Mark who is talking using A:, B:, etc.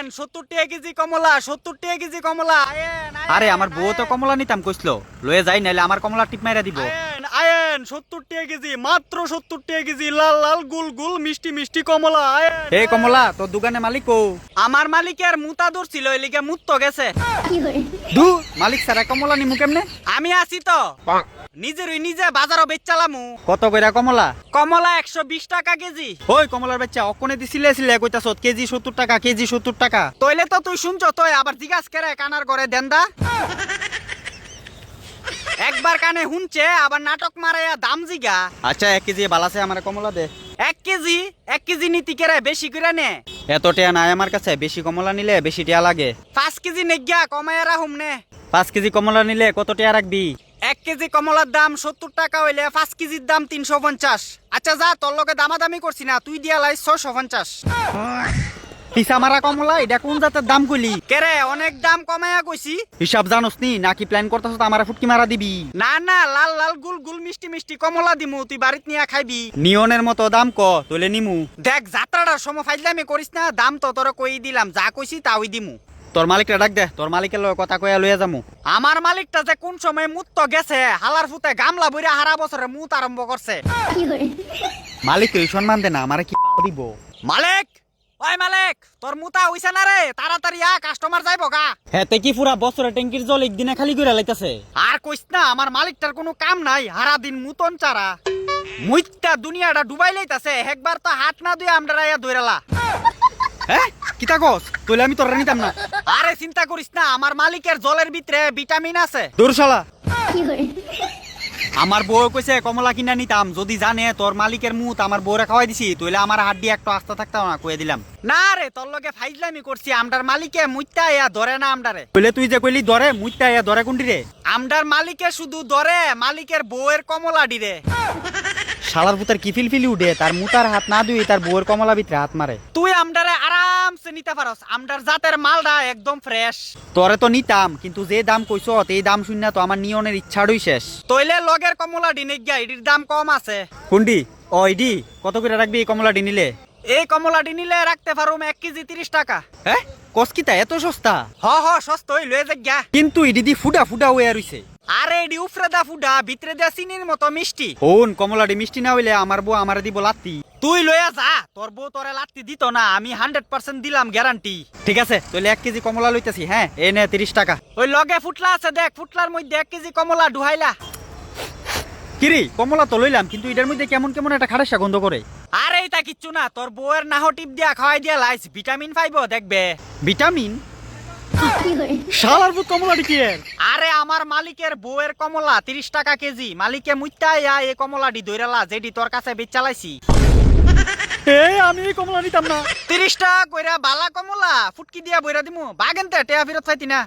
A: আয়েন 70 টাকা কেজি কমলা, 70 টাকা কেজি কমলা। আয়েন
B: আরে আমার বউ তো কমলা নিতাম কইছিল, লয়ে যাই নাইলে আমার কমলা টিপ মাইরা দিব।
A: আয়েন 70 টাকা কেজি, মাত্র 70 টাকা কেজি, লাল লাল গুল গুল মিষ্টি মিষ্টি কমলা। আয়েন
B: হে কমলা, তোর দোকানে মালিক কো?
A: আমার মালিকের মুতা দূর ছিল, এলিকে মুত তো গেছে।
B: দু মালিক সারা কমলা নিমু কেমনে?
A: আমি আছি তো, নিজেরই নিজে বাজারও বেচালামু।
B: কত কইরা কমলা?
A: কমলা 120 টাকা কেজি।
B: ওই কমলার বাচ্চা অকনে দিছিলে কইতাছ কেজি 70 টাকা, কেজি 70 টাকা।
A: তইলে তো তুই শুনছ, তুই আবার জিজ্ঞাস করে কানার করে দেন্দা। একবার কানে শুনছে আবার নাটক মারাইয়া দাম জিগা।
B: আচ্ছা 1 কেজি বালাছে আমার কমলা দে।
A: 1 কেজি নিতি কেরে বেশি করে নে।
B: এত টিয়া নাই আমার কাছে, বেশি কমলা নিলে বেশি টিয়া লাগে।
A: 5 কেজি নেগিয়া কমাইয়া রাহুম নে।
B: 5 কেজি কমলা নিলে কত টিয়া রাখবি?
A: 1 কেজি কমলার দাম 70 টাকা হইলে 5 কেজির দাম 350। আচ্ছা যা, তোর লগে দামাদামি করছি না, তুই দিয়া লাই 650।
B: পিসা মারা কমলা, এটা কোন জাতের দাম কইলি?
A: কেরে অনেক দাম কমাইয়া কইছি।
B: হিসাব জানোস নি নাকি প্ল্যান করতেছ আমার ফুটকি মারা দিবি?
A: না না, লাল লাল গুল গুল মিষ্টি মিষ্টি কমলা দিমু, তুই বাড়িত নিয়া খাইবি।
B: নিয়নের মতো দাম ক তোলে নিমু।
A: দেখ যাত্রাটার সময় ফাইজলামি করিস না, দাম তো তোর কই দিলাম, যা কইছি তাই দিমু।
B: তোর মালিকটা ডাক দে, তোর মালিকের লগে কথা কইয়া লইয়া যামু।
A: আমার মালিকটা যে কোন সময় মুত তো গেছে, হালার ফুতে গামলা বইরা হারা বছরে মুত আরম্ভ করছে।
B: মালিক এই সম্মান দে না, আমারে কি বাও দিব?
A: মালিক, ওই মালিক, তোর মুতা হইছে না রে, তাড়াতাড়ি আ, কাস্টমার যাইবো গা।
B: হেতে কি পুরা বছরে ট্যাঙ্কির জল একদিনে খালি কইরা লাইতাছে?
A: আর কইস না, আমার মালিকটার কোনো কাম নাই, হারা দিন মুতন চারা। মুইতা দুনিয়াটা ডুবাই লাইতাছে, একবার তো হাত না দুই আমরা রাইয়া দইরালা।
B: হ্যাঁ কিতা কস? তোলে আমি তোর নিতাম না।
A: আরে চিন্তা করিস না, আমার মালিকের জলের ভিতরে ভিটামিন আছে।
B: দূর শালা। আমার বউ কইছে কমলা কিনা নিতাম, যদি জানে তোর মালিকের মুত আমার বউরে খাওয়াই দিছি তইলে আমার হাড্ডি একটু আস্তে থাকতাম না, কইয়া দিলাম।
A: না রে, তোর লগে ফাইজলামি করছি, আমদার মালিকে মুইতা ইয়া ধরে না আমদারে।
B: কইলে তুই যে কইলি ধরে মুইতা ইয়া ধরে কোনটি রে?
A: আমদার মালিকে শুধু ধরে মালিকের বউয়ের কমলা ডিরে।
B: শালার পুতার কি ফিলফিলি উঠে, তার মুতার হাত না দুই তার বউয়ের কমলা ভিতরে হাত মারে।
A: তুই আমদারে আরামসে নিতে পারস, আমদার জাতের মালটা একদম ফ্রেশ।
B: তোরে তো নিতাম, কিন্তু যে দাম কইছ এই দাম শুননা তো আমার নিয়নের ইচ্ছাড়ই শেষ।
A: তইলে লগের কমলা ডিনে গিয়া এটির দাম কম আছে।
B: কোনটি? ও ইডি কত করে রাখবি এই কমলা নিলে?
A: এই কমলা ডি নিলে রাখতে পারুম 1 কেজি 30 টাকা।
B: হ্যাঁ কস কিতা এত সস্তা?
A: হ সস্তই লয়ে যাক গা।
B: কিন্তু ইডি দি ফুটা ফুটা হইয়া রইছে।
A: আরে এডি উফরে দা ফুডা, ভিতরে দা চিনির মতো মিষ্টি।
B: ওন কমলাডি মিষ্টি না হইলে আমার বউ আমারে দিব লাত্তি।
A: তুই লইয়া যা, তোর বউ তোরে লাত্তি দিত না, আমি 100% দিলাম গ্যারান্টি।
B: ঠিক আছে তাহলে 1 কেজি কমলা লইতাছি। হ্যাঁ এই নে 30 টাকা।
A: ওই লগে ফুটলা আছে দেখ, ফুটলার মধ্যে 1 কেজি কমলা ডুহাইলা।
B: কিরি কমলা তো লইলাম, কিন্তু এটার মধ্যে কেমন কেমন একটা খারেসা গন্ধ করে।
A: আরে এটা কিচ্ছু না, তোর বউয়ের নাহ টিপ দিয়া খাওয়াই দিয়া লাইস, ভিটামিন পাইবো দেখবে।
B: ভিটামিন? শালার বুত কমলাডি কি এর?
A: আরে আমার মালিকের বউয়ের কমলা 30 টাকা কেজি, মালিকে মুইতা ইয়া এই কমলাডি দইরালা যেডি তোর কাছে বেচালাইছি।
B: আমি এই কমলা নিতাম না।
A: 30 টাকা কইরা বালা কমলা ফুটকি দিয়া বইরা দিমু, বাগেনতে টেয়া ফিরত পাইতি না।